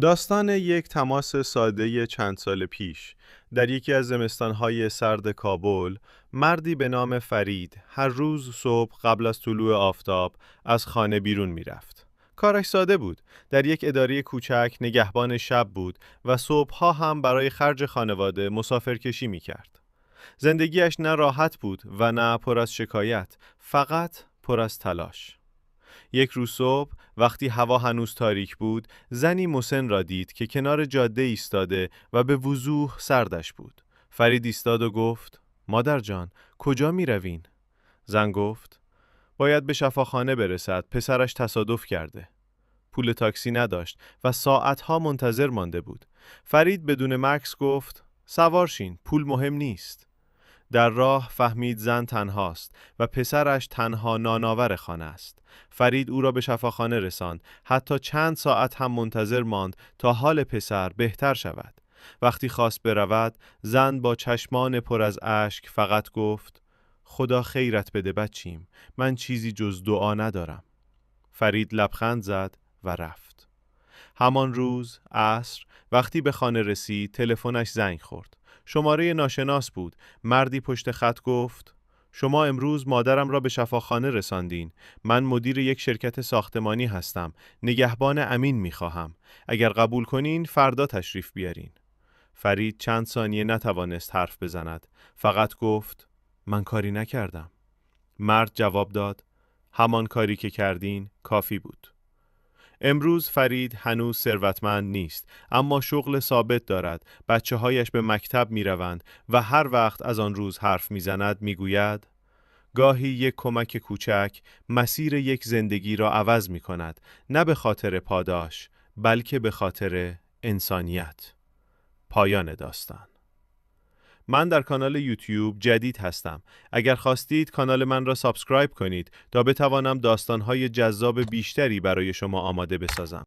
داستان یک تماس ساده چند سال پیش. در یکی از زمستان‌های سرد کابل، مردی به نام فرید هر روز صبح قبل از طلوع آفتاب از خانه بیرون می‌رفت. کارش ساده بود. در یک اداره کوچک نگهبان شب بود و صبح‌ها هم برای خرج خانواده مسافرکشی می‌کرد. زندگیش نه راحت بود و نه پر از شکایت، فقط پر از تلاش. یک روز صبح وقتی هوا هنوز تاریک بود، زنی مسن را دید که کنار جاده ایستاده و به وضوح سردش بود. فرید ایستاد و گفت: مادر جان، کجا می روین؟ زن گفت: باید به شفاخانه برسد، پسرش تصادف کرده. پول تاکسی نداشت و ساعتها منتظر مانده بود. فرید بدون مکث گفت: سوار شین، پول مهم نیست. در راه فهمید زن تنهاست و پسرش تنها نانآور خانه است. فرید او را به شفاخانه رساند، حتی چند ساعت هم منتظر ماند تا حال پسر بهتر شود. وقتی خواست برود، زن با چشمان پر از اشک فقط گفت: خدا خیرت بده بچیم، من چیزی جز دعا ندارم. فرید لبخند زد و رفت. همان روز عصر وقتی به خانه رسید، تلفنش زنگ خورد. شماره ناشناس بود. مردی پشت خط گفت: شما امروز مادرم را به شفاخانه رساندین. من مدیر یک شرکت ساختمانی هستم. نگهبان امین می‌خواهم. اگر قبول کنین فردا تشریف بیارین. فرید چند ثانیه نتوانست حرف بزند. فقط گفت: من کاری نکردم. مرد جواب داد: همان کاری که کردین کافی بود. امروز فرید هنوز ثروتمند نیست، اما شغل ثابت دارد. بچه‌هایش به مکتب می‌روند و هر وقت از آن روز حرف می‌زند می‌گوید: گاهی یک کمک کوچک مسیر یک زندگی را عوض می‌کند، نه به خاطر پاداش، بلکه به خاطر انسانیت. پایان داستان. من در کانال یوتیوب جدید هستم. اگر خواستید کانال من را سابسکرایب کنید تا بتوانم داستان‌های جذاب بیشتری برای شما آماده بسازم.